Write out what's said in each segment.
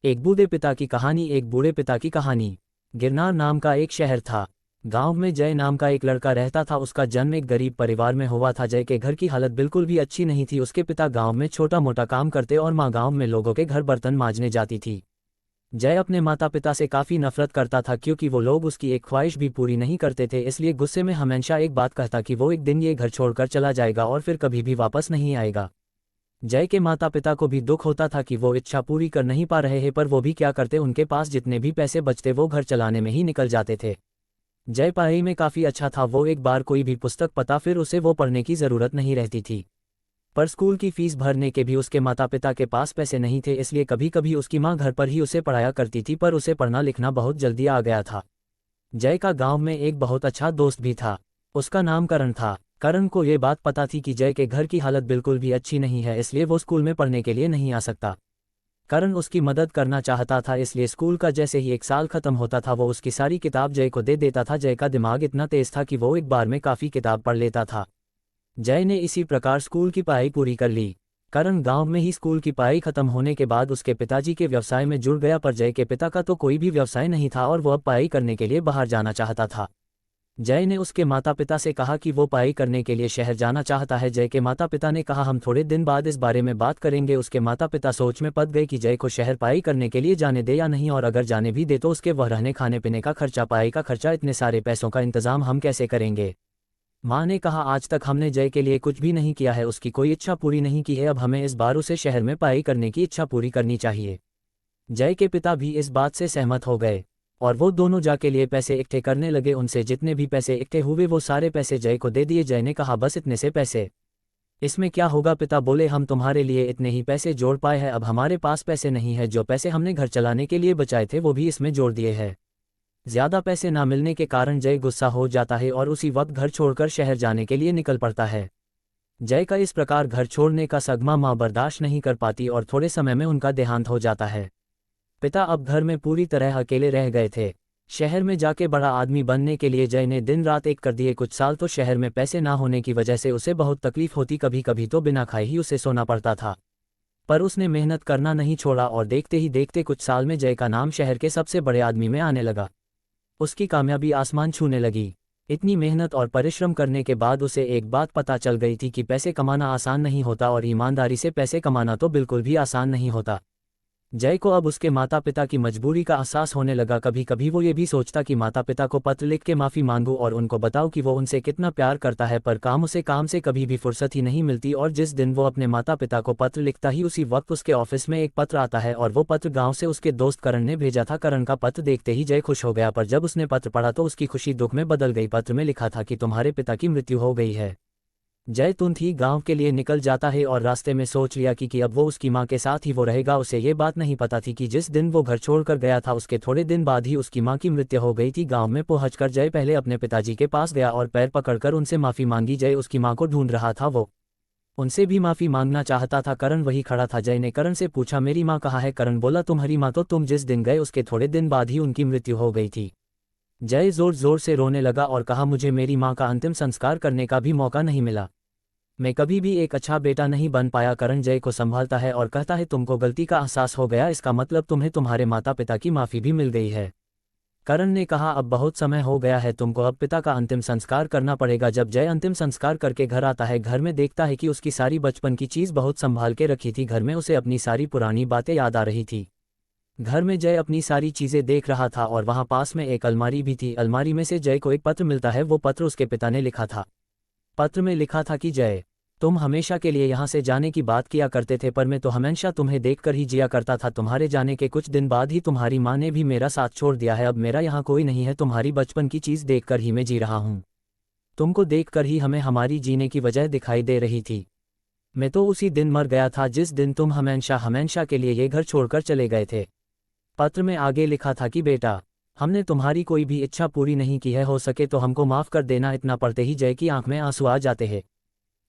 एक बूढ़े पिता की कहानी। एक बूढ़े पिता की कहानी। गिरनार नाम का एक शहर था। गांव में जय नाम का एक लड़का रहता था। उसका जन्म एक गरीब परिवार में हुआ था। जय के घर की हालत बिल्कुल भी अच्छी नहीं थी। उसके पिता गांव में छोटा मोटा काम करते और माँ गांव में लोगों के घर बर्तन मांजने जाती थी। जय अपने माता पिता से काफ़ी नफरत करता था क्योंकि वो लोग उसकी एक ख्वाहिश भी पूरी नहीं करते थे। इसलिए गुस्से में हमेशा एक बात कहता कि वो एक दिन ये घर छोड़कर चला जाएगा और फिर कभी भी वापस नहीं आएगा। जय के माता पिता को भी दुख होता था कि वो इच्छा पूरी कर नहीं पा रहे हैं, पर वो भी क्या करते, उनके पास जितने भी पैसे बचते वो घर चलाने में ही निकल जाते थे। जय पढ़ाई में काफ़ी अच्छा था। वो एक बार कोई भी पुस्तक पता फिर उसे वो पढ़ने की ज़रूरत नहीं रहती थी। पर स्कूल की फीस भरने के भी उसके माता पिता के पास पैसे नहीं थे, इसलिए कभी कभी उसकी माँ घर पर ही उसे पढ़ाया करती थी। पर उसे पढ़ना लिखना बहुत जल्दी आ गया था। जय का गांव में एक बहुत अच्छा दोस्त भी था। उसका नाम करण था। करण को ये बात पता थी कि जय के घर की हालत बिल्कुल भी अच्छी नहीं है, इसलिए वो स्कूल में पढ़ने के लिए नहीं आ सकता। करण उसकी मदद करना चाहता था, इसलिए स्कूल का जैसे ही एक साल खत्म होता था वो उसकी सारी किताब जय को दे देता था। जय का दिमाग इतना तेज था कि वो एक बार में काफ़ी किताब पढ़ लेता था। जय ने इसी प्रकार स्कूल की पढ़ाई पूरी कर ली। करण गांव में ही स्कूल की पढ़ाई खत्म होने के बाद उसके पिताजी के व्यवसाय में जुड़ गया, पर जय के पिता का तो कोई भी व्यवसाय नहीं था और वो अब पढ़ाई करने के लिए बाहर जाना चाहता था। जय ने उसके माता पिता से कहा कि वो पढ़ाई करने के लिए शहर जाना चाहता है। जय के माता पिता ने कहा हम थोड़े दिन बाद इस बारे में बात करेंगे। उसके माता पिता सोच में पड़ गए कि जय को शहर पढ़ाई करने के लिए जाने दे या नहीं, और अगर जाने भी दे तो उसके वह रहने खाने पीने का खर्चा, पढ़ाई का खर्चा, इतने सारे पैसों का इंतजाम हम कैसे करेंगे। माँ ने कहा आज तक हमने जय के लिए कुछ भी नहीं किया है, उसकी कोई इच्छा पूरी नहीं की है, अब हमें इस बार उसे शहर में पढ़ाई करने की इच्छा पूरी करनी चाहिए। जय के पिता भी इस बात से सहमत हो गए और वो दोनों जाके लिए पैसे इकट्ठे करने लगे। उनसे जितने भी पैसे इकट्ठे हुए वो सारे पैसे जय को दे दिए। जय ने कहा बस इतने से पैसे, इसमें क्या होगा। पिता बोले हम तुम्हारे लिए इतने ही पैसे जोड़ पाए हैं, अब हमारे पास पैसे नहीं है। जो पैसे हमने घर चलाने के लिए बचाए थे वो भी इसमें जोड़ दिए हैं। ज़्यादा पैसे ना मिलने के कारण जय गुस्सा हो जाता है और उसी वक्त घर छोड़कर शहर जाने के लिए निकल पड़ता है। जय का इस प्रकार घर छोड़ने का सदमा माँ बर्दाश्त नहीं कर पाती और थोड़े समय में उनका देहांत हो जाता है। पिता अब घर में पूरी तरह अकेले रह गए थे। शहर में जाके बड़ा आदमी बनने के लिए जय ने दिन रात एक कर दिए। कुछ साल तो शहर में पैसे ना होने की वजह से उसे बहुत तकलीफ होती, कभी कभी तो बिना खाए ही उसे सोना पड़ता था। पर उसने मेहनत करना नहीं छोड़ा और देखते ही देखते कुछ साल में जय का नाम शहर के सबसे बड़े आदमी में आने लगा। उसकी कामयाबी आसमान छूने लगी। इतनी मेहनत और परिश्रम करने के बाद उसे एक बात पता चल गई थी कि पैसे कमाना आसान नहीं होता और ईमानदारी से पैसे कमाना तो बिल्कुल भी आसान नहीं होता। जय को अब उसके माता पिता की मजबूरी का एहसास होने लगा। कभी कभी वो ये भी सोचता कि माता पिता को पत्र लिख के माफ़ी मांगूं और उनको बताऊं कि वो उनसे कितना प्यार करता है, पर काम से कभी भी फुर्सत ही नहीं मिलती। और जिस दिन वो अपने माता पिता को पत्र लिखता ही उसी वक्त उसके ऑफिस में एक पत्र आता है और वो पत्र गाँव से उसके दोस्त करण ने भेजा था। करण का पत्र देखते ही जय खुश हो गया, पर जब उसने पत्र पढ़ा तो उसकी खुशी दुख में बदल गई। पत्र में लिखा था कि तुम्हारे पिता की मृत्यु हो गई है। जय तुरंत ही गांव के लिए निकल जाता है और रास्ते में सोच लिया कि अब वो उसकी मां के साथ ही वो रहेगा। उसे ये बात नहीं पता थी कि जिस दिन वो घर छोड़कर गया था उसके थोड़े दिन बाद ही उसकी मां की मृत्यु हो गई थी। गांव में पहुंचकर जय पहले अपने पिताजी के पास गया और पैर पकड़कर उनसे माफ़ी मांगी। जय उसकी मां को ढूंढ रहा था, वो उनसे भी माफ़ी मांगना चाहता था। करण वही खड़ा था। जय ने करण से पूछा मेरी माँ कहाँ है। करण बोला तुम्हारी माँ तो तुम जिस दिन गए उसके थोड़े दिन बाद ही उनकी मृत्यु हो गई थी। जय जोर जोर से रोने लगा और कहा मुझे मेरी माँ का अंतिम संस्कार करने का भी मौका नहीं मिला, मैं कभी भी एक अच्छा बेटा नहीं बन पाया। करण जय को संभालता है और कहता है तुमको गलती का एहसास हो गया, इसका मतलब तुम्हें तुम्हारे माता पिता की माफ़ी भी मिल गई है। करण ने कहा अब बहुत समय हो गया है, तुमको अब पिता का अंतिम संस्कार करना पड़ेगा। जब जय अंतिम संस्कार करके घर आता है, घर में देखता है कि उसकी सारी बचपन की चीज़ बहुत संभाल के रखी थी। घर में उसे अपनी सारी पुरानी बातें याद आ रही थी। घर में जय अपनी सारी चीज़ें देख रहा था और वहाँ पास में एक अलमारी भी थी। अलमारी में से जय को एक पत्र मिलता है। वो पत्र उसके पिता ने लिखा था। पत्र में लिखा था कि जय तुम हमेशा के लिए यहाँ से जाने की बात किया करते थे, पर मैं तो हमेशा तुम्हें देखकर ही जिया करता था। तुम्हारे जाने के कुछ दिन बाद ही तुम्हारी माँ ने भी मेरा साथ छोड़ दिया है। अब मेरा यहाँ कोई नहीं है, तुम्हारी बचपन की चीज़ देखकर ही मैं जी रहा हूँ। तुमको देखकर ही हमें हमारी जीने की वजह दिखाई दे रही थी। मैं तो उसी दिन मर गया था जिस दिन तुम हमेशा हमेशा के लिए ये घर छोड़कर चले गए थे। पत्र में आगे लिखा था कि बेटा हमने तुम्हारी कोई भी इच्छा पूरी नहीं की है, हो सके तो हमको माफ़ कर देना। इतना पढ़ते ही जय की आंख में आंसू आ जाते हैं।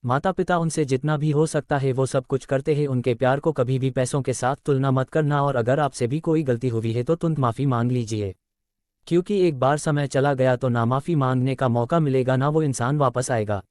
माता पिता उनसे जितना भी हो सकता है वो सब कुछ करते हैं। उनके प्यार को कभी भी पैसों के साथ तुलना मत करना, और अगर आपसे भी कोई गलती हुई है तो तुरंत माफ़ी मांग लीजिए, क्योंकि एक बार समय चला गया तो ना माफ़ी मांगने का मौका मिलेगा ना वो इंसान वापस आएगा।